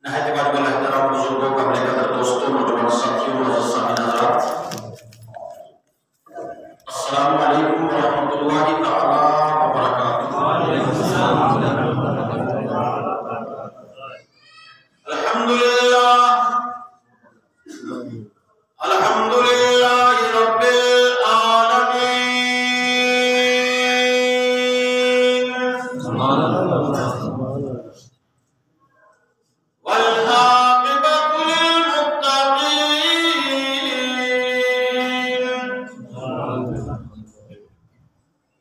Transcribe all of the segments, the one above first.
نہایت واجب الاحترام بزرگوں، قابل قدر دوستوں، نوجوان ساتھیوں اور سامعین حضرات، السلام علیکم ورحمۃ اللہ تعالی وبرکاتہ۔ الحمد للہ رب العالمین، والعاقبۃ للمتقین،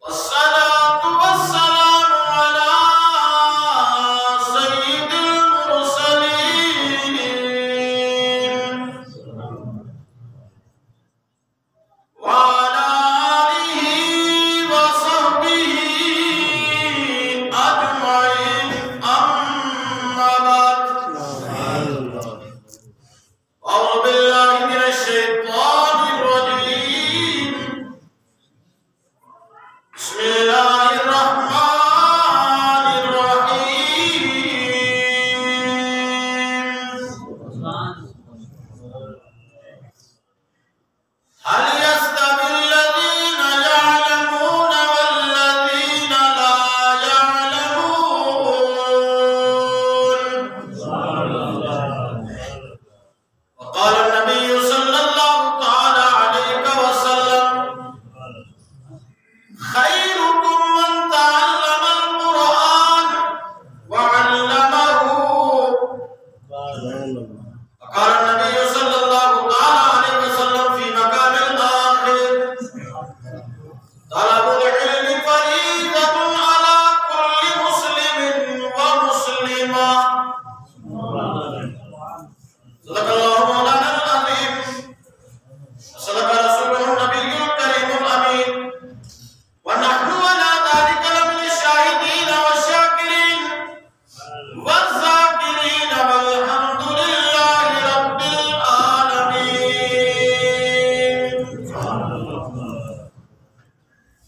والصلاة والسلام علی سید المرسلین، وعلى آلہ وصحبہ اجمعین، اما بعد، اعوذ باللہ من الشیطان الرجیم، بسم اللہ الرحمن الرحیم۔ هل يستوي الذين يعلمون والذين لا يعلمون؟ وقال النبي صلى الله تعالى عليه وسلم: خيركم من تعلم القرآن وعلمه. وقال النبي صلى الله تعالى عليه وسلم في مقام الآخر: طلب العلم فريضة على كل مسلم ومسلمة. صدق الله مولانا العظيم، وصدق رسوله النبي الكريم الأمين، ونحن على ذلك لمن الشاهدين والشاكرين والذاكرين، والحمد لله رب العالمين۔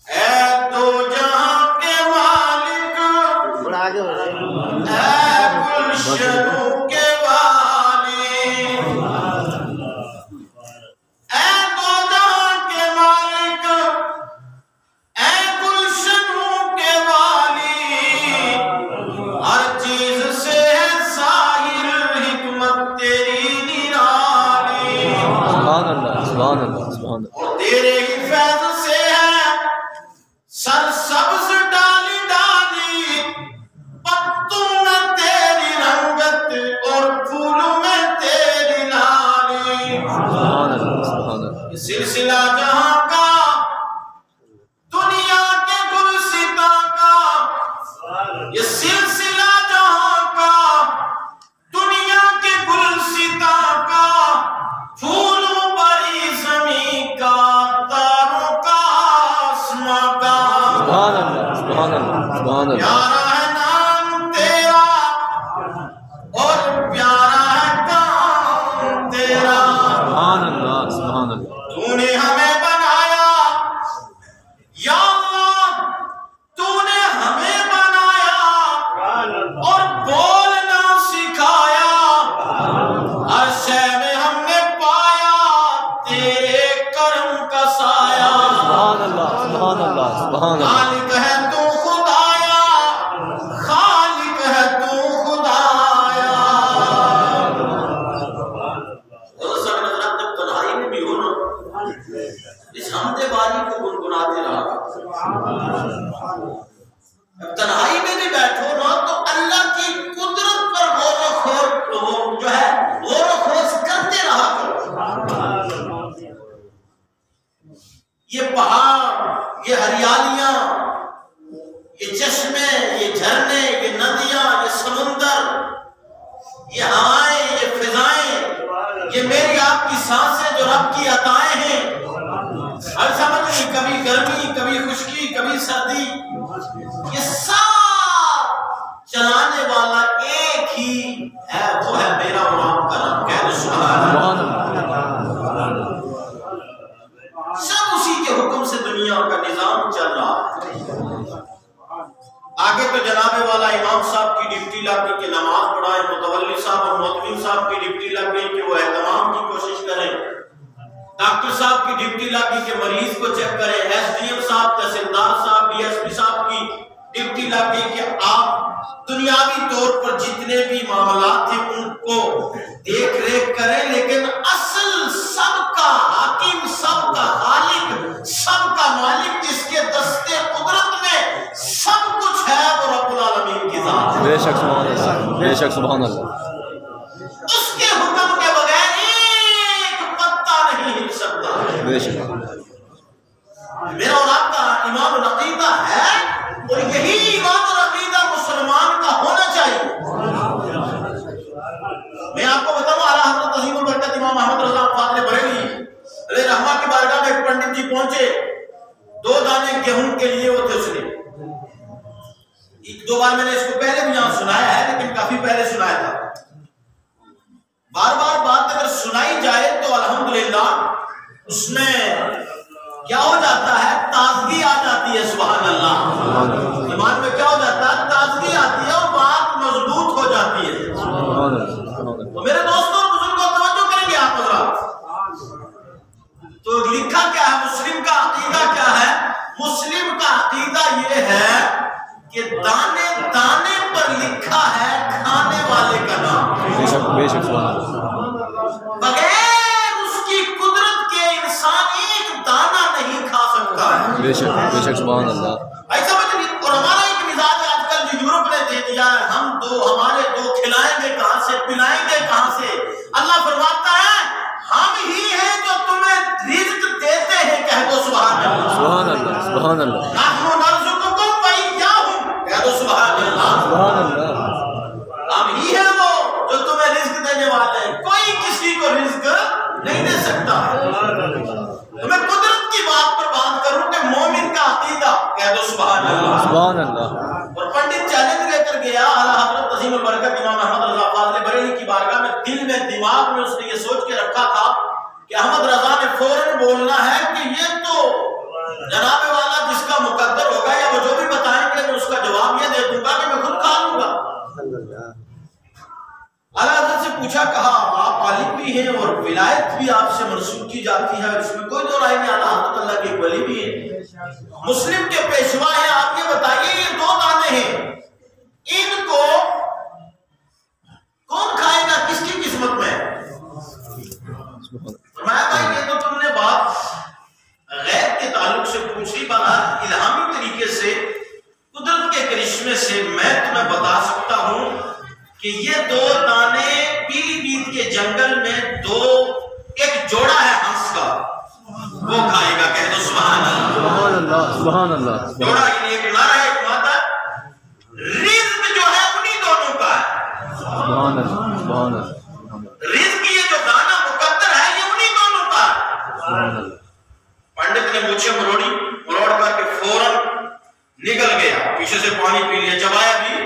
اے دو جہاں کے مالک، اے گلشنوں کے والی، اے دو جہاں کے مالک، اے گلشنوں کے والی، ہر چیز سے ہے ظاہر حکمت تیری نرالی، سبحان اللہ، سبحان اللہ، سبحان اللہ۔ اور تیرے ہی فیض سے ہے سرسبز ڈالی ڈالی، پتوں میں تیری رنگت اور پھولوں میں تیری لالی۔ سبحان اللہ، سبحان اللہ۔ یہ سلسلہ جہاں کا، دنیا کے گلستاں کا، یہ سلسلہ جہاں کا، دنیا کے گلستاں کا، پھولوں بری زمین کا، تاروں کا، آسماں کا۔ سبحان اللہ، سبحان اللہ، سبحان اللہ۔ پیارا ہے نام تیرا اور پیارا ہے کام تیرا، سبحان اللہ، سبحان اللہ۔ تو نے ہمیں بنایا یا اللہ، تو نے ہمیں بنایا اور بولنا سکھایا، ہر شے میں ہم نے پایا تیرے کرم کا سایہ۔ سبحان اللہ، سبحان اللہ، سبحان اللہ۔ خالق ہے تو خدایا، خالق ہے تو خدایا۔ اور سب حضرات جب تنہائی میں بھی ہو نا، اس حمد باری کو گنگناتے رہا۔ جب تنہائی میں بھی بیٹھو نا تو اللہ کی قدرت پر غور و خوض جو ہے غور و خوض کرتے رہا کرو۔ یہ پہاڑ، یہ ہریالیاں، یہ چشمے، یہ جھرنے، یہ ندیاں، یہ سمندر، یہ ہوائیں، یہ فضائیں، یہ میری آپ کی سانسیں جو رب کی عطائیں ہیں، ہر سمجھ نہیں، کبھی گرمی، کبھی خشکی، کبھی سردی، یہ سب چلانے والا ایک ہی ہے، وہ ہے میرا اور آپ کا رب۔ کہہ دو سبحان اللہ۔ سب اسی کے حکم سے دنیا کا نظام چل رہا ہے۔ آگے تو جناب والا امام صاحب کی ڈیوٹی لگ گئی کہ نماز پڑھائیں، متولی صاحب اور مؤذن صاحب کی ڈیوٹی لگ گئی کہ وہ اہتمام کی کوشش کریں، ڈاکٹر صاحب کی ڈیوٹی لگ گئی کہ مریض کو چیک کریں، ایس ڈی ایم صاحب، تحصیلدار صاحب، ڈی ایس پی صاحب کی ڈیوٹی لگ گئی کہ آپ دنیاوی طور پر جتنے بھی معاملات ہیں ان کو دیکھ ریکھ کریں، لیکن اصل سب کا حاکم، سب کا خالق، سب کا مالک، جس کے دستے قدرت میں سب کچھ ہے، وہ رب العالمین کی ذات ہے۔ بے شک سبحان اللہ، بے شک سبحان اللہ۔ اس کے حکم کے بغیر ایک پتا نہیں ہل سکتا۔ بے شک میرا اور آپ کا ایمان و عقیدہ ہے، اور یہی ایمان و عقیدہ مسلمان کا ہونا چاہیے۔ میں آپ کو بتاؤں، اعلیٰ حضرت عظیم البرکت امام محمد رضا فاضل بریلوی علیہ رحمہ کی بارگاہ میں ایک پنڈت جی پہنچے، 2 دانے گیہوں کے لیے وہ تھے اس نے۔ 1-2 بار میں نے اس کو پہلے بھی یہاں سنایا ہے، لیکن کافی پہلے سنایا تھا۔ بار بار بات اگر سنائی جائے تو الحمدللہ اس میں کیا ہو جاتا ہے، تازگی آ جاتی ہے۔ سبحان اللہ، ایمان میں کیا ہو جاتا ہے، تازگی آتی ہے اور بات مضبوط ہو جاتی ہے۔ تو میرے دوستوں اور بزرگوں توجہ کریں گے آپ حضرات۔ تو لکھا کیا ہے، مسلم کا عقیدہ کیا ہے؟ مسلم کا عقیدہ یہ ہے کہ دانے دانے پر لکھا ہے کھانے والے کا نام۔ بے شک سبحان اللہ۔ بغیر اس کی قدرت کے انسان ایک دانہ نہیں کھا سکتا ہے۔ بے شک سبحان اللہ۔ ایسا مطلب، اور ہمارا ایک مزاج آج کل جو یورپ نے دے دیا ہے، ہمارے دو کھلائیں گے کہاں سے، پلائیں گے کہاں سے؟ اللہ فرماتا ہے ہم ہی ہیں جو تمہیں رزق دیتے ہیں، کہہ دو سبحان اللہ۔ سبحان اللہ، سبحان اللہ، نحن نرزقکم وإیاہم، کہہ دو سبحان اللہ۔ سبحان اللہ۔ ہم ہی ہیں وہ جو تمہیں رزق دینے والے ہیں، کوئی کسی کو رزق نہیں دے سکتا۔ تو میں قدرت کی بات پر بات کروں کہ مومن کا عقیدہ، کہہ دو سبحان اللہ، سبحان اللہ۔ اور پنڈت چیلنج لے کر گیا اعلیٰ حضرت عظیم البرکت امام احمد رضا فاضل بریلوی کی بارگاہ میں، دل میں دماغ میں اس نے یہ سوچ کے رکھا تھا کہ احمد رضا نے فوراً بولنا ہے کہ یہ تو جناب والا جس کا مقدر ہوگا، یا وہ جو بھی بتائیں گے میں اس کا جواب یہ دے دوں گا کہ میں خود کھا لوں گا۔ اعلیٰ حضرت سے پوچھا، کہا آپ عالم بھی ہیں اور ولایت بھی آپ سے منسوب کی جاتی ہے، اس میں کوئی دو رائے نہیں، اعلیٰ حضرت اللہ کے ایک ولی بھی ہیں، مسلم کے پیشوا ہیں، آپ یہ بتائیے یہ 2 دانے ہیں، ان کو کون کھائے گا، کس کی قسمت میں؟ فرمایا بھائی یہ تو تم نے بات غیب کے تعلق سے پوچھی، بہرحال الہامی طریقے سے قدرت کے کرشمے سے میں تمہیں بتا سکتا ہوں کہ یہ 2 دانے پیلی بھیت کے جنگل میں ایک جوڑا ہے ہنس کا، وہ کھائے گا، کہہ دو سبحان اللہ۔ سبحان اللہ، سبحان اللہ۔ جوڑا یعنی ایک نر ہے ایک مادہ، رزق جو ہے انہی دونوں کا ہے۔ سبحان اللہ، سبحان اللہ۔ رزق یہ جو دانا مقدر ہے یہ انہی دونوں کا ہے۔ سبحان اللہ۔ پنڈت نے مجھے مروڑ کر کے فوراً نکل گیا، پیچھے سے پانی پی لیا، چبایا بھی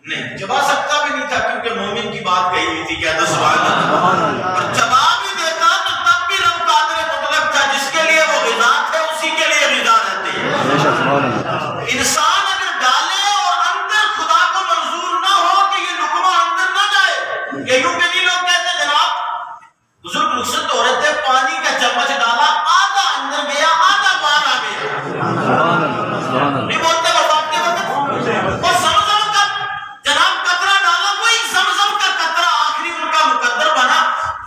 نہیں، چبا سکتا بھی نہیں تھا کیونکہ مومن کی بات کہی ہوئی تھی، کہہ دو سبحان اللہ۔ اور چبا بھی دیتا تو تب بھی رب قادر مطلق تھا، جس کے لیے وہ غذا ہے اسی کے لیے غذا رہتی ہے۔ انسان اگر ڈالے اور اندر خدا کو منظور نہ ہو کہ یہ لقمہ اندر نہ جائے، کیوں کہ نہیں لوگ کہتے جناب بزرگ رخصت ہو رہے تھے، پانی کا چمچ ڈالا، آدھا اندر گیا آدھا باہر آ گیا، نہیں بولتے وفات کے وقت؟ وہ زمزم کا جناب قطرہ ڈالا، وہی زمزم کا قطرہ آخری ان کا مقدر بنا،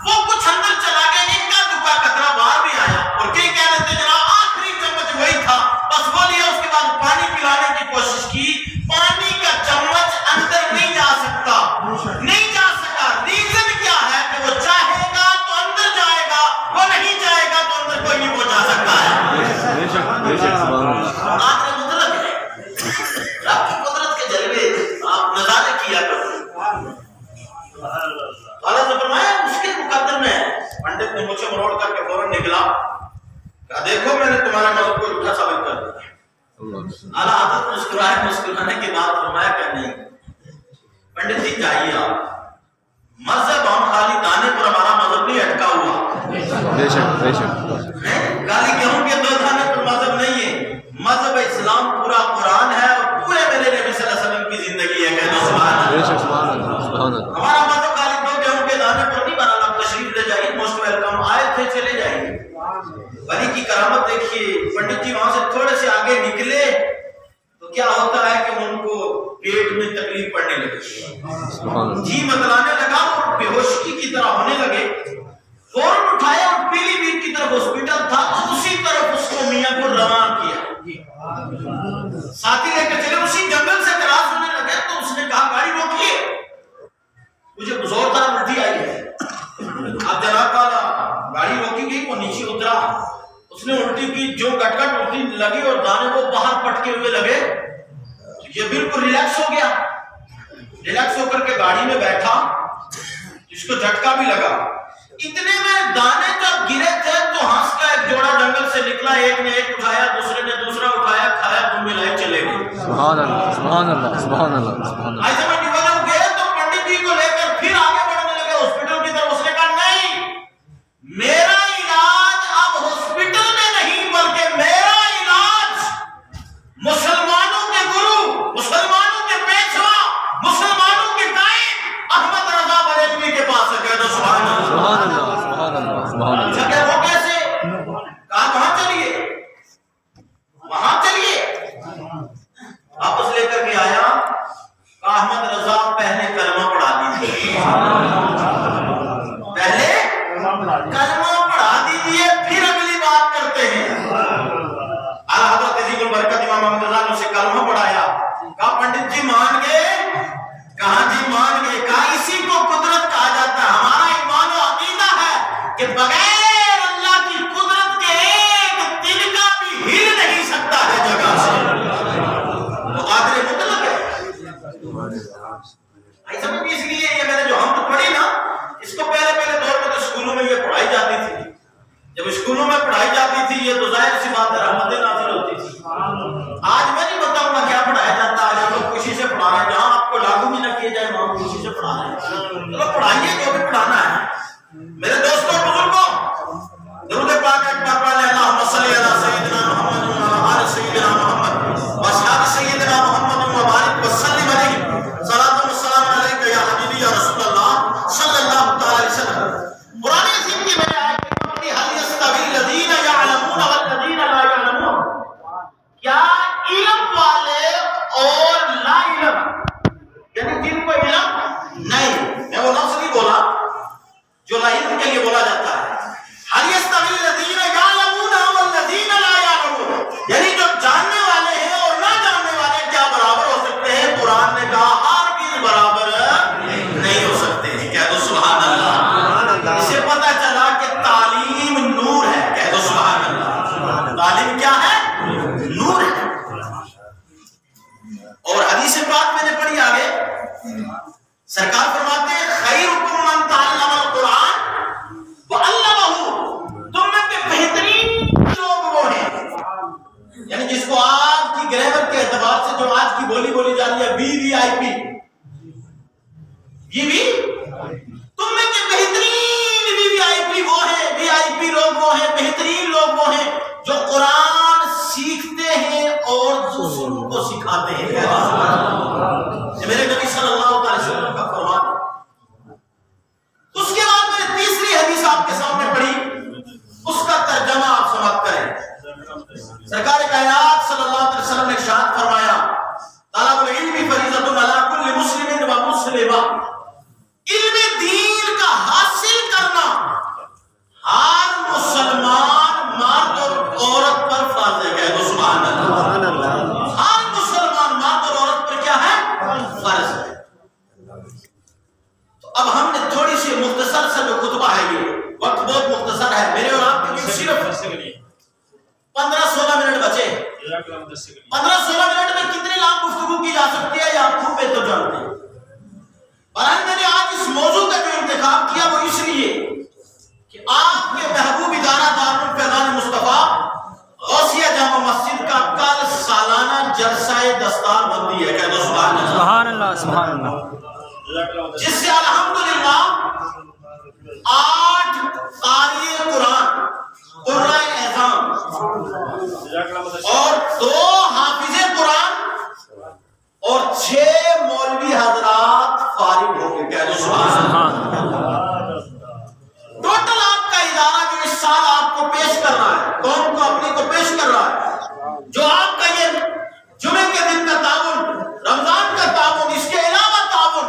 وہ کچھ اندر چلا گیا، ایک کا دکا قطرہ باہر بھی آیا، اور کئی کہہ رہے تھے جناب آخری چمچ وہی تھا، بس وہ لیا، اس کے بعد پانی پلانے کی کوشش کی، پانی کا چمچ اندر نہیں جا سکتا، نہیں جا سکا۔ ریزن کیا ہے کہ وہ چاہے گا تو اندر جائے گا، وہ نہیں جائے گا تو اندر کوئی نہیں پہنچا سکتا ہے۔ آخر مطلب ہے رب کی قدرت کے جلوے آپ نظارے کیا کرو۔ اللہ نے فرمایا مشکل مقدر میں ہے۔ پنڈت نے مجھے مروڑ کر کے فوراً نکلا، کہا دیکھو میں نے تمہارا مذہب کو جھوٹا ثابت کر دیا۔ اعلیٰ حضرت مسکرائے، مسکرانے کے بعد فرمایا کہ نہیں پنڈت جی چاہیے آپ مذہب ہم خالی دانے پر ہمارا مذہب نہیں اٹکا ہوا، بے شک بے شک، خالی گیہوں کے 2 دانے پر مذہب نہیں ہے، مذہب اسلام پورا قرآن ہے اور پورے میرے نبی صلی اللہ علیہ وسلم سبحان اللہ. جی بتلانے لگا اور بے ہوشی کی طرح ہونے لگے. فوراً اٹھایا اور پیلی بھیت کی طرف ہاسپٹل تھا تو اسی طرف اس کو میاں کو روان کیا. ساتھی لے کے چلے اسی جنگل سے کراس ہونے لگے تو اس نے کہا گاڑی روکیے, مجھے زوردار الٹی آئی ہے. اب جناب والا گاڑی روکی گئی, وہ نیچے اترا, اس نے الٹی کی, جو گٹ گٹ الٹی لگی اور دانے وہ باہر پٹکے ہوئے لگے. یہ بالکل ریلیکس ہو گیا. ریلیکس ہو کر کے گاڑی میں بیٹھا, جس کو جھٹکا بھی لگا. اتنے میں دانے جب گرے تھے تو ہنس کا ایک جوڑا جنگل سے نکلا, ایک نے ایک اٹھایا, دوسرے نے دوسرا اٹھایا, کھایا, تم ملائے چلے گئے. سبحان اللہ, سبحان اللہ, سبحان اللہ, سبحان اللہ. ایسے میں ڈیولپ گئے تو پنڈت جی کو لے کر پھر آگے بڑھنے لگے ہاسپٹل کی طرف. اس نے کہا نہیں, میرا علاج اب ہاسپٹل میں نہیں بلکہ میرا علاج مسلمانوں کے گرو, مسلمانوں کے پیشوا, مسلمانوں کے قائد احمد رضا بریلوی کے پاس ہے. کہہ دو سبحان اللہ, سبحان اللہ, سبحان اللہ, سبحان اللہ. اچھا کہ وہ کیسے؟ کہا وہاں چلیے, وہاں چلیے. واپس لے کر کے آیا, کہا احمد رضا پہلے کلمہ پڑھا دیجیے, پہلے کلمہ پڑھا دیجیے, پھر اگلی بات کرتے ہیں. حضرت عظیم البرکت امام احمد رضا نے اسے کلمہ پڑھایا. کہا پنڈت جی مان گئے؟ کہا جی مان گئے. کہا اسی کو قدرت کہا جاتا ہے. ہمارا ایمان و عقیدہ ہے کہ بغیر اللہ کی قدرت کے ایک دل کا بھی ہل نہیں سکتا ہے جگہ سے. وہ قادر مطلق ہے. ایسا بھی اس لیے یہ میں نے جو ہم پڑھی نا, اس کو پہلے دور میں تو اسکولوں میں یہ پڑھائی جاتی تھی. جب اسکولوں میں پڑھائی جاتی تھی یہ تو ظاہر سی بات ہے رحمتیں نازل ہوتی تھی. آج میں نہیں بتاؤں گا کیا پڑھایا جاتا ہے. آپ لوگ خوشی سے پڑھا رہے ہیں, جہاں آپ کو لاگو بھی نہ کیے جائے وہاں خوشی سے پڑھا رہے ہیں. چلو پڑھائیے جو بھی پڑھانا ہے. میرے دوستوں بزرگوں, درود پاک ایک بار پڑھ لیں. اللہم صلی علی سیدنا محمد و علی سیدنا محمد و اصحاب سیدنا محمد و بارک وسلم علیہ. صلاۃ و سلام علیک یا حبیبی یا رسول اللہ صلی اللہ تعالی علیہ وسلم. قرآن عظیم کی میں آیت پڑھی, هل یستوی الذین یعلمون والذین لا یعلمون. کیا علم والے اور لا علم, یعنی جن کو علم نہیں, میں وہ لفظ نہیں بولا جو لا علم کے لیے بولا جاتا ہے. هل یستوی الذین یعلمون والذین لا یعلمون, یعنی جو جاننے والے ہیں اور نہ جاننے والے کیا برابر ہو سکتے ہیں؟ قرآن نے کہا ہرگز برابر نہیں ہو سکتے ہیں. کہہ دو سبحان اللہ. اسے پتہ چلا کہ تعلیم نور ہے. کہہ دو سبحان اللہ. تعلیم کیا ہے؟ نور ہے. اور حدیث پاک میں نے پڑھی آگے, سرکار فرماتے ہیں خیرکم من تعلم القرآن وعلمہ. تم میں سے بہترین لوگ وہ ہیں, یعنی جس کو آج کی گرامر کے اعتبار سے جو آج کی بولی جا رہی ہے VIP, یہ بھی تم میں سے بہترین VIP وہ ہیں, VIP لوگ وہ ہیں, بہترین لوگ وہ ہیں جو قرآن سیکھتے ہیں اور دوسروں کو سکھاتے ہیں. یہ میرے نبی صلی اللہ علیہ وسلم کا فرمان ہے. اس کے بعد میں نے تیسری حدیث آپ کے سامنے پڑھی, اس کا ترجمہ آپ سماعت کریں. سرکار کائنات صلی اللہ علیہ وسلم نے ارشاد فرمایا, طلب العلم فریضۃ علی کل مسلم و مسلمہ. علم دین کا حاصل کرنا ہر مسلمان مرد اور عورت پر فرض ہے. کہہ دو سبحان اللہ. ہر مسلمان مرد اور عورت پر کیا ہے؟ فرض ہے. تو اب ہم نے تھوڑی سی مختصر سا جو خطبہ ہے, یہ وقت بہت مختصر ہے میرے اور آپ کے لیے, صرف 15-16 منٹ بچے. 15-16 منٹ میں کتنی لاکھ گفتگو کی جا سکتی ہے یہ آپ خوب بہتر جانتے ہیں. برحال میں نے آج اس موضوع کا جو انتخاب کیا وہ اس لیے کہ آپ کے محبوب ادارہ دارالفیضان مصطفیٰ غوثیہ جامع مسجد کا کل سالانہ جلسہ دستار بندی ہے. کہہ دو سبحان اللہ. سبحان اللہ, سبحان اللہ. جس سے الحمدللہ 8 قاری قرآن قرآن اعظام اور 2 حافظ قرآن اور 6 مولوی حضرات فارغ ہو گئے. کہہ دو سبحان اللہ. ٹوٹل آپ کا ادارہ جو اس سال آپ کو پیش کر رہا ہے, قوم کو اپنی کو پیش کر رہا ہے, جو آپ کا یہ جمعے کے دن کا تعاون, رمضان کا تعاون, اس کے علاوہ تعاون,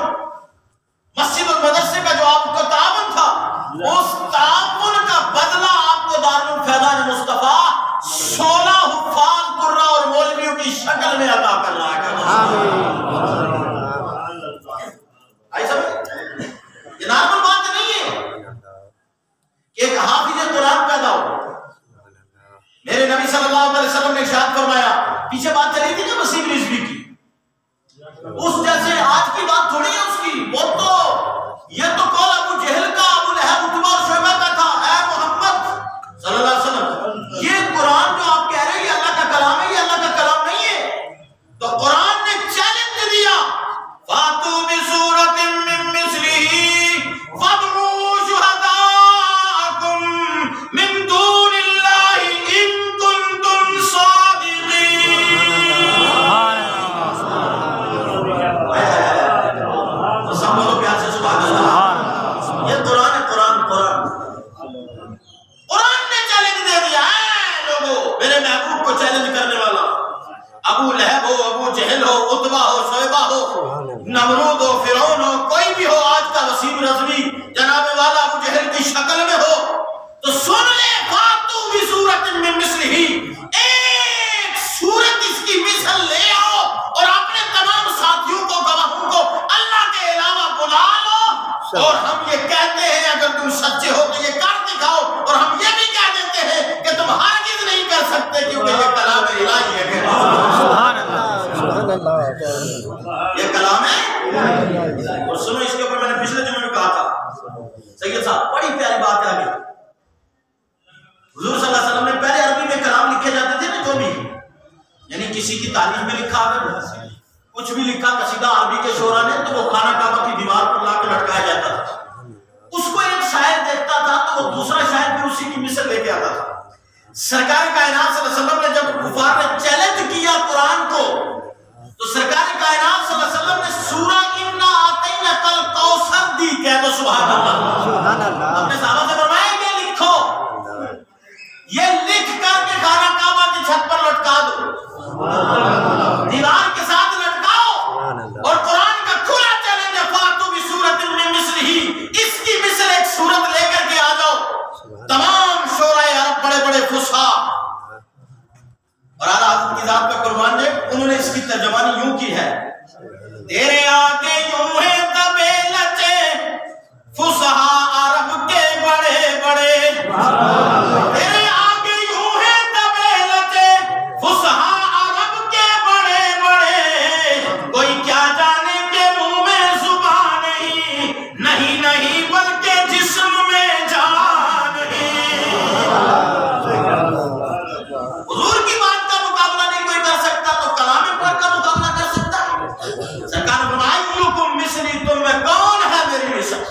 اس جیسے آج کی بات تھوڑی ہے اس کی، وہ تو یہ تو قول ابو جہل کا، ابو لہب، عتبہ اور شعبہ کا تھا. اے محمد صلی اللہ علیہ وسلم، یہ قرآن جو آپ کہہ رہے ہیں یہ اللہ کا کلام ہے، یہ اللہ کا کلام نہیں ہے. تو قرآن نے چیلنج دیا، فاتو بسورۃ من مثلہ وادعوا شہداءکم من دون اللہ ان کنتم صادقین. تو سب بولو پیار سے سبحان اللہ. یہ قرآن ہے، قرآن نے چیلنج دے دیا ہے لوگوں، میرے محبوب کو چیلنج کرنے والا، ابو لہب ہو، ابو جہل ہو، عتبہ ہو، شعیبہ ہو، نمرود ہو، فرعون ہو، کوئی بھی ہو، آج کا وسیم رضوی جناب والا ابو جہل کی شکل میں ہو، تو سن لے فاتو بسورۃ من مثلہ، ایک سورت اس کی مثل لے آؤ اور اپنے تمام ساتھیوں کو، گواہوں کو اللہ کے علاوہ بلا لو، اور ہم یہ کہتے ہیں اگر تم سچے ہو تو یہ کر دکھاؤ، اور ہم یہ بھی کہہ دیتے ہیں کہ تم ہرگز نہیں کر سکتے کیونکہ یہ کلام الہی ہے. یہ کلام ہے. اور سنو اس کے اوپر میں نے پچھلے جمعے میں کہا تھا سید صاحب، بڑی پیاری بات ہے آگے. حضور صلی اللہ علیہ وسلم نے پہلے عربی میں کلام لکھے جاتے تھے نا، جو بھی یعنی کسی کی تعریف میں لکھا، اگر کچھ بھی لکھا قصیدہ عربی کے شعرا نے تو وہ خانہ کعبہ کی دیوار پر لا کے لٹکایا جاتا تھا. اس کو ایک شاعر دیکھتا تھا تو وہ دوسرا شاعر بھی اسی کی مثل لے کے آتا تھا. سرکار کائنات صلی اللہ علیہ وسلم نے جب کفار نے چیلنج کیا قرآن کو، تو سرکار کائنات صلی اللہ علیہ وسلم نے سورہ انا اعطیناک الکوثر دی. کہہ دو سبحان اللہ. اپنے صحابہ سے فرمایا کہ لکھو، یہ لکھ کر کے خانہ کعبہ کی چھت پر لٹکا دو، دیوار کے ساتھ لٹکاؤ. اور قرآن کا کھلا چیلنج ہے فاتو بسورۃ من مثلہ، اس کی مثل ایک سورت لے کر کے آ جاؤ. تمام شعراء عرب بڑے بڑے فصحاء اور اعلیٰ حضرت کی ذات کا قربان دے، انہوں نے اس کی ترجمانی یوں کی ہے، تیرے آگے یوں ہے دبے لچے فصحاء عرب کے بڑے بڑے، تیرے آگے یوں ہے دبے لچے فصحاء عرب کے بڑے بڑے، کوئی کیا جانے کے منہ میں زبان نہیں، نہیں بلکہ جسم میں جان نہیں. حضور کی بات کا مقابلہ نہیں کوئی کر سکتا تو کلام پاک کا مقابلہ کر سکتا ہے. سرکار نے فرمایا ایکم مثلی، تم میں کون ہے میری مثل.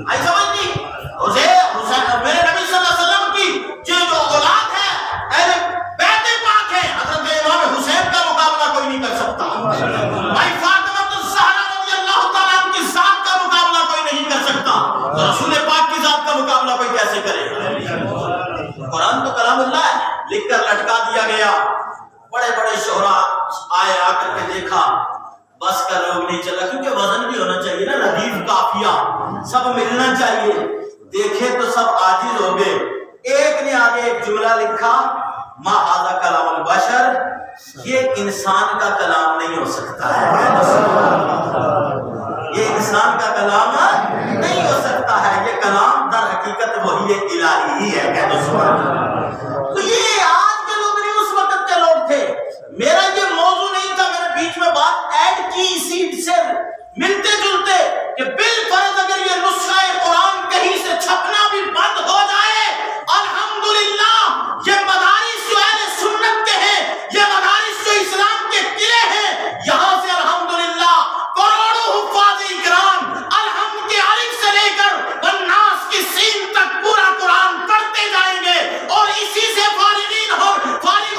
آئی سمجھ نہیں؟ میرے نبی صلی اللہ علیہ وسلم کی جو اولاد ہے، اہل بیت پاک ہے، حضرت امام حسین کا مقابلہ کوئی نہیں کر سکتا. بھائی فاطمہ الزہرا رضی اللہ تعالیٰ عنہ کی ذات کا مقابلہ کوئی نہیں کر سکتا، تو رسول پاک کی ذات کا مقابلہ کوئی کیسے کرے. قرآن تو کلام اللہ ہے، لکھ کر لٹکا دیا گیا. بڑے بڑے شعراء آئے، آ کر کے دیکھا، بس کا لوگ نہیں چلا، کیونکہ وزن بھی ہونا چاہیے نا، ردیف قافیہ سب ملنا چاہیے. دیکھے تو سب عاجز ہو گئے. ایک نے آگے ایک جملہ لکھا، ما ھذا کلام البشر، یہ انسان کا کلام نہیں ہو سکتا ہے، یہ انسان کا کلام نہیں ہو سکتا ہے، یہ کلام در حقیقت وحی الہی ہی ہے. کہہ دو سبحان اللہ. تو یہ آج کے لوگ نہیں، اس وقت کے لوگ تھے. میرا یہ موضوع نہیں تھا، میں نے بیچ میں بات ایڈ کی اسی سے ملتے جلتے کہ بالفرض اگر یہ نسخہ قرآن کہیں سے چھپنا بھی بند ہو جائے، الحمدللہ یہ مدارس جو اہل سنت کے ہیں، یہ مدارس جو اسلام کے قلعے ہیں، یہاں سے الحمدللہ کروڑوں حفاظ اکرام الحمد کے الف سے لے کر والناس کی سین تک پورا قرآن پڑھتے جائیں گے، اور اسی سے فارغ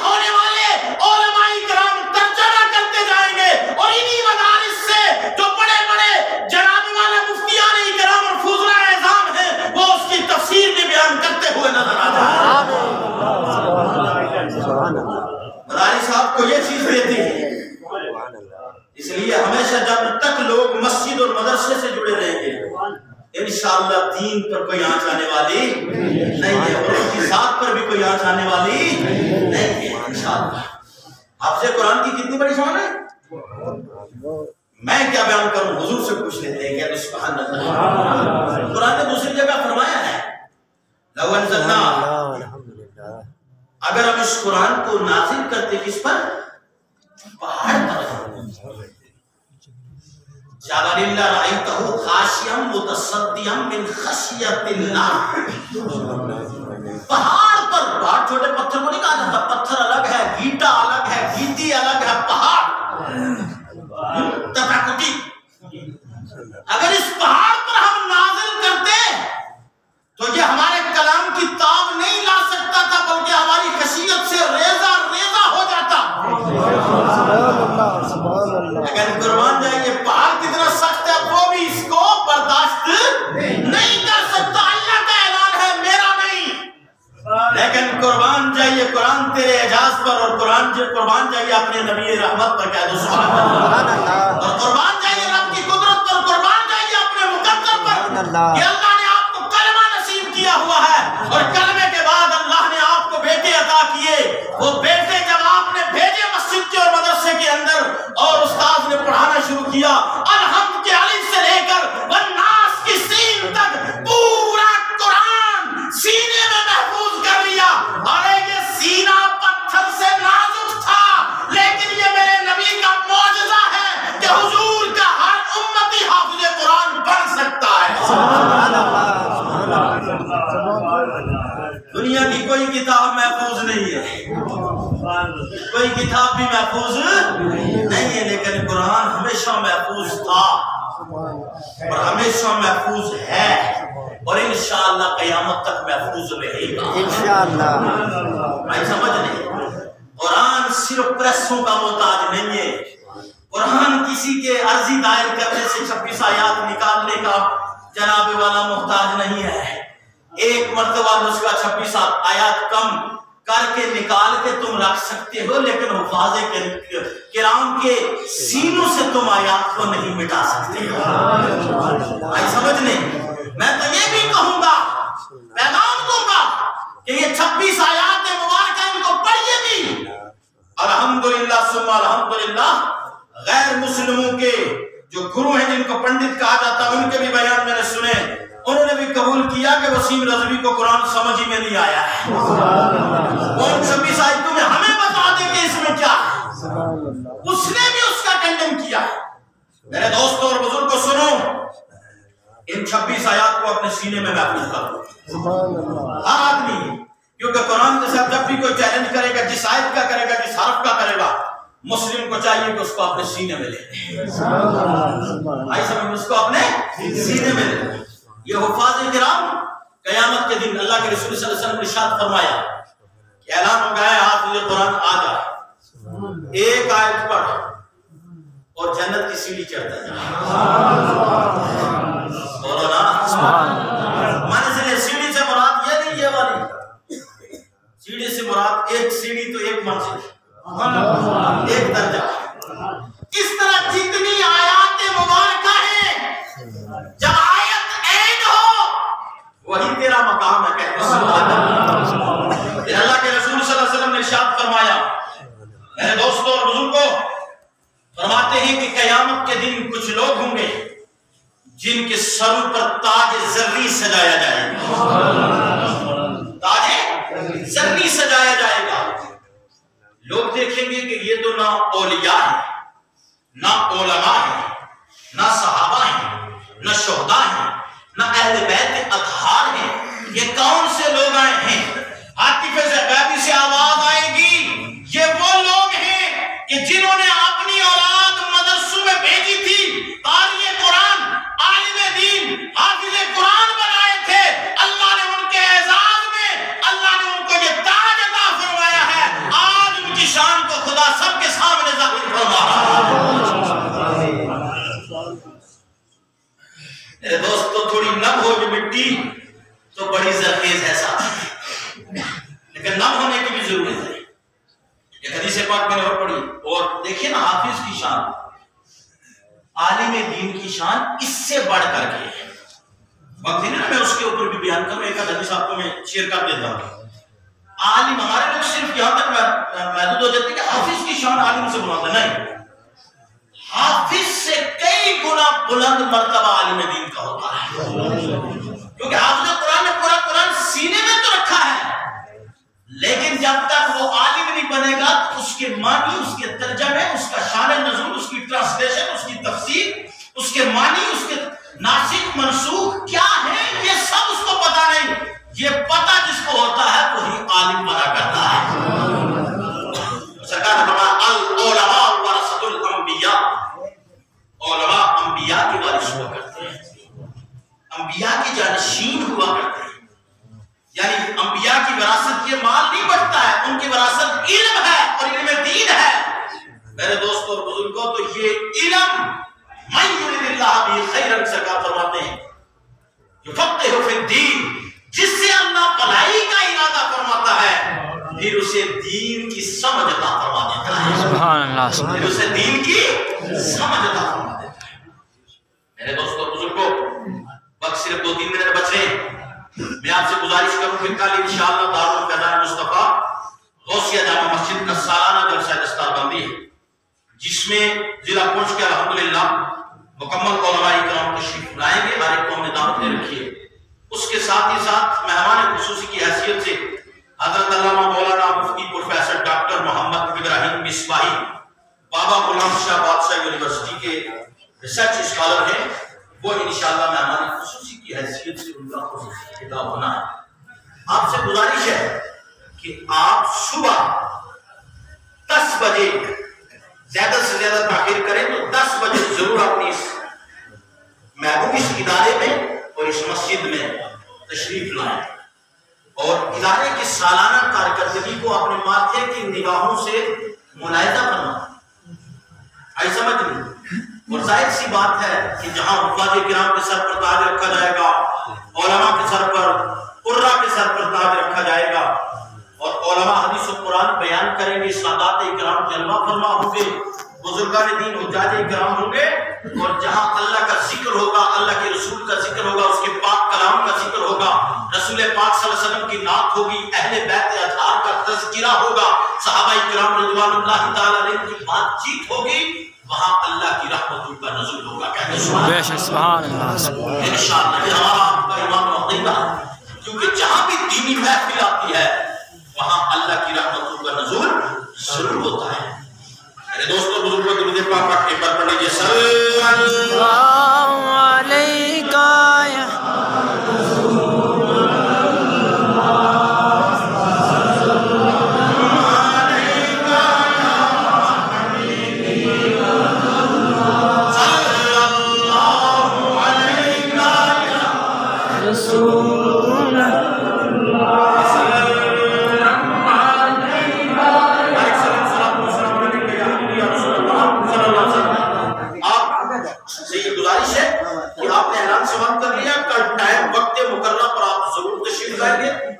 ہونے والے علماء اکرام ترجمہ کرتے جائیں گے، اور انہی مدارس سے جو بڑے بڑے جناب والے مفتیان اکرام اور فضلاء اعظام ہیں، وہ اس کی تفسیر بھی بیان کرتے ہوئے نظر آ جائیں. مدارس صاحب کو یہ چیز دیتی ہے. اس لیے ہمیشہ جب تک لوگ مسجد اور مدرسے سے جڑے رہیں گے، انشاءاللہ دین پر کوئی آنچ آنے والی نہیں ہے، اور ان کی ذات پر بھی کوئی آنچ آنے والی نہیں ہے انشاءاللہ. حافظ قرآن کی کتنی بڑی شان ہے، میں کیا بیان کروں، حضور سے پوچھ لیتے ہیں. کہ سبحان اللہ. قرآن نے دوسری جگہ فرمایا ہے، لو انزلنا، اگر ہم اس قرآن کو نازل کرتے کس پر، پہاڑ پر، جبل رأيته خاشعا متصدعا من خشية الله. پہاڑ پر، پہاڑ چھوٹے پتھر کو نہیں کہا جاتا، پتھر الگ ہے، گیٹا الگ ہے، گیٹی الگ ہے، پہاڑ تتاکتی. اگر اس پہاڑ پر ہم نازل کرتے تو یہ ہمارے کلام کی تاب نہیں لا سکتا تھا، بلکہ ہماری خشیت سے ریزہ ریزہ ہو جاتا. اگر قربان جائیے پہاڑ کتنا سخت ہے وہ بھی اس کو برداشت نہیں کر سکتا. اللہ کا اعلان ہے، میرا نہیں. لیکن قربان جائیے قرآن تیرے اعجاز پر، اور قربان جائیے اپنے نبی رحمت پر، کہہ دو سبحان اللہ. اور قربان جائیے رب کی قدرت پر، قربان جائیے اپنے مقدر پر کہ اللہ نے آپ کو کلمہ نصیب کیا ہوا ہے، اور کلمے کے بعد اللہ نے آپ کو بیٹے عطا کیے. وہ بیٹے جب آپ نے بھیجے مسجد کے اور مدرسے کے اندر، اور استاد نے پڑھانا شروع کیا، الحمد کے الف سے لے کر والناس کی سین تک پورا قرآن سینے میں محفوظ کر لیا. ارے یہ سینہ پتھر سے نازک تھا، لیکن یہ میرے نبی کا معجزہ ہے کہ حضور کا ہر امتی حافظ قرآن بن سکتا ہے. دنیا کی کوئی کتاب محفوظ نہیں ہے، کوئی کتاب بھی محفوظ نہیں ہے، لیکن قرآن ہمیشہ محفوظ تھا اور ہمیشہ محفوظ ہے، اور انشاءاللہ قیامت تک محفوظ رہے گا انشاءاللہ. بھائی سمجھ نہیں، قرآن صرف پریسوں کا محتاج نہیں ہے. قرآن کسی کے عرضی دائر کرنے سے 26 آیات نکالنے کا جناب والا محتاج نہیں ہے. ایک مرتبہ نسخہ 26 آیات کم کر کے نکال کے تم رکھ سکتے ہو، لیکن حفاظ کرام کے سینوں سے تم آیات کو نہیں مٹا سکتے ہو. بھائی سمجھ نہیں، میں تو یہ بھی کہوں گا، پیغام دوں گا کہ یہ 26 آیات مبارکہ ان کو پڑھیے بھی. الحمدللہ ثم الحمدللہ. غیر مسلموں کے جو گرو ہیں جن کو پنڈت کہا جاتا ہے، ان کے بھی بیان میں نے سنے، انہوں نے بھی قبول کیا کہ وسیم رضوی کو قرآن سمجھ ہی میں نہیں آیا ہے. کون 26 آیتوں میں ہمیں بتا دے کہ اس میں کیا ہے. اس نے بھی اس کا کنڈم کیا. میرے دوستوں اور بزرگوں سنو، ان 26 آیات کو اپنے سینے میں محفوظ کرو ہر آدمی، کیونکہ قرآن کے ساتھ جب بھی کوئی چیلنج کرے گا، جس آیت کا کرے گا، جس حرف کا کرے گا، مسلم کو چاہیے کہ اس کو اپنے سینے میں لے لے. بھائی سمجھ، اس کو اپنے سینے میں لے لے. یہ حفاظ کرام قیامت کے دن اللہ کے رسول صلی اللہ علیہ وسلم نے ارشاد فرمایا کہ اعلان ہو گیا ہے، حافظ قرآن آ جا، ایک آیت پڑھ اور جنت کی سیڑھی چڑھتا جا. بولو نا، منزل سیڑھی سے مراد یہ نہیں، یہ والی سیڑھی سے مراد ایک سیڑھی تو ایک منزل، ایک درجہ. اس طرح جتنی آیات مبارکہ ہیں، جب آیت اینڈ ہو وہی تیرا مقام ہے. کہتے ہیں سبحان اللہ. پھر اللہ کے رسول صلی اللہ علیہ وسلم نے ارشاد فرمایا، میرے دوستوں اور بزرگوں، فرماتے ہیں کہ قیامت کے دن کچھ لوگ ہوں گے جن کے سروں پر تاج زرعی سجایا جائے گا. تاج زرعی سجایا جائے گا. لوگ دیکھیں گے کہ یہ تو نہ اولیاء ہیں، نہ علماء ہیں، نہ صحابہ ہیں، نہ شہداء ہیں، نہ اہل بیت اطہار ہیں. یہ کون سے لوگ آئے ہیں؟ عاطفے سے غیبی سے آواز آئے گی، یہ وہ لوگ ہیں کہ جنہوں نے اپنی اولاد مدرسوں میں بھیجی تھی، قاری قرآن، عالم دین، حافظ قرآن بنائے تھے. اللہ نے ان کے اعزاز میں اللہ نے ان کو یہ تاج عطا فرمایا ہے. آج ان کی شان کو خدا سب کے سامنے ظاہر فرما رہا ہے. میرے دوستو، تھوڑی نم ہو جو مٹی تو بڑی زرخیز ہے ساتھ، لیکن نم ہونے کی بھی ضرورت ہے. یہ حدیث پاک میں نے اور پڑھی، اور دیکھیں نا حافظ کی شان، عالم دین کی شان اس سے بڑھ کر کے ہے. وقت ہی نہیں میں اس کے اوپر بھی بیان کروں، ایک حدیث آپ کو میں شیئر کر دیتا ہوں. عالم، ہمارے لوگ صرف یہاں تک محدود ہو جاتے ہیں کہ حافظ کی شان عالم سے بلند ہے. نہیں، حافظ سے کئی گنا بلند مرتبہ عالم دین کا ہوتا ہے، کیونکہ حافظ قرآن نے پورا قرآن سینے میں تو رکھا ہے، لیکن جب تک وہ عالم نہیں بنے گا تو اس کے معنی، اس کے ترجمے، اس کا شان نزول، اس کی ٹرانسلیشن، اس کی کے معنی، اس کے ناسخ منسوخ کیا ہے، یہ سب اس کو پتا نہیں. یہ پتا جس کو ہوتا ہے وہی عالم بنا کرتا ہے. سرکار نے فرمایا العلماء ورثۃ الانبیاء، علماء انبیاء کے وارث ہوا کرتے ہیں، انبیاء کے جانشین ہوا کرتے ہیں. یعنی انبیاء کی وراثت یہ مال نہیں بڑھتا ہے، ان کی وراثت علم ہے اور علم دین ہے. میرے دوست اور بزرگوں، تو یہ علم من یرید اللہ بہ خیرا سرکار فرماتے ہیں یفقہہ فی الدین، جس سے اللہ بھلائی کا ارادہ فرماتا ہے پھر اسے دین کی سمجھ عطا فرما دیتا ہے. سبحان اللہ. پھر اسے دین کی سمجھ عطا فرما دیتا ہے. میرے دوست اور بزرگوں، وقت صرف 2-3 منٹ بچ رہے ہیں. میں آپ سے گزارش کروں کہ کل انشاءاللہ دارالفیضان مصطفیٰ غوثیہ جامع مسجد کا سالانہ جلسہ دستار بندی ہے، جس میں ضلع پونچھ کے الحمدللہ مکمل علماء کرام تشریف لائیں گے. ہر ایک کو ہم نے دعوت دے رکھی ہے. اس کے ساتھ ہی ساتھ مہمان خصوصی کی حیثیت سے حضرت علامہ مولانا مفتی پروفیسر ڈاکٹر محمد ابراہیم مصباحی بابا غلام شاہ بادشاہ یونیورسٹی کے ریسرچ اسکالر ہیں، وہ انشاءاللہ مہمان خصوصی کی حیثیت سے ان کا خصوصی خطاب ہونا ہے. آپ سے گزارش ہے کہ آپ صبح 10 بجے زیادہ سے زیادہ تاخیر کریں تو 10 بجے ضرور اپنی اس محبوب اس ادارے میں اور اس مسجد میں تشریف لائیں اور ادارے کی سالانہ کارکردگی کو اپنے ماتھے کی نگاہوں سے ملاحظہ کرنا. آئی سمجھ نہیں؟ اور ظاہر سی بات ہے کہ جہاں حفاظ کرام کے سر پر تاج رکھا جائے گا، علماء کے سر پر، قرہ کے سر پر تاج رکھا جائے گا، اور علماء حدیث و قرآن بیان کریں گے، سادات اکرام جلوہ فرما ہوں گے، بزرگان دین حجاج اکرام ہوں گے، اور جہاں اللہ کا ذکر ہوگا، اللہ کے رسول کا ذکر ہوگا، اس کے پاک کلام کا ذکر ہوگا، رسول پاک صلی اللہ علیہ وسلم کی نعت ہوگی، اہل بیت اطہار کا تذکرہ ہوگا، صحابہ اکرام رضوان اللہ تعالی علیہ کی بات چیت ہوگی، وہاں اللہ کی رحمتوں کا نزول ہوگا. کہتے سبحان اللہ. انشاءاللہ یہ ہمارا آپ کا ایمان و عقیدہ ہے، کیونکہ جہاں بھی دینی محفل آتی ہے وہاں اللہ کی رحمتوں کا نزول ضرور ہوتا ہے. میرے دوستوں بزرگوں درود پاک پڑھ کے پر پڑھ لیجیے صلی اللہ علیکہ یا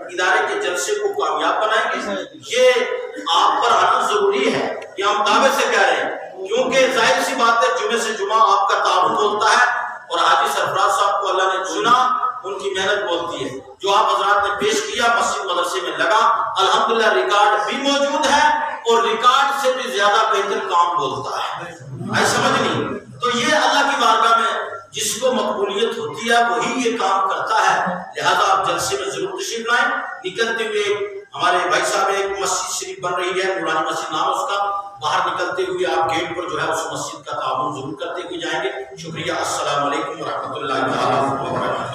ادارے کے جلسے کو کامیاب بنائیں گے. یہ آپ پر آنا ضروری ہے، یہ ہم دعوے سے کہہ رہے ہیں، کیونکہ ظاہر سی بات ہے جمعے سے جمعہ آپ کا تعاون ہوتا ہے اور حاجی سرفراز صاحب کو اللہ نے چنا، ان کی محنت بولتی ہے. جو آپ حضرات نے پیش کیا مسجد مدرسے میں لگا، الحمدللہ ریکارڈ بھی موجود ہے اور ریکارڈ سے بھی زیادہ بہتر کام بولتا ہے. ایسا سمجھ نہیں؟ تو یہ اللہ کی بارگاہ میں جس کو مقبولیت ہوتی ہے وہی یہ کام کرتا ہے. لہذا آپ جلسے میں ضرور تشریف لائیں. نکلتے ہوئے ہمارے بھائی صاحب ایک مسجد شریف بن رہی ہے، نورانی مسجد نام اس کا، باہر نکلتے ہوئے آپ گیٹ پر جو ہے اس مسجد کا تعاون ضرور کرتے ہوئے جائیں گے. شکریہ. السلام علیکم ورحمۃ اللہ وبرکاتہ.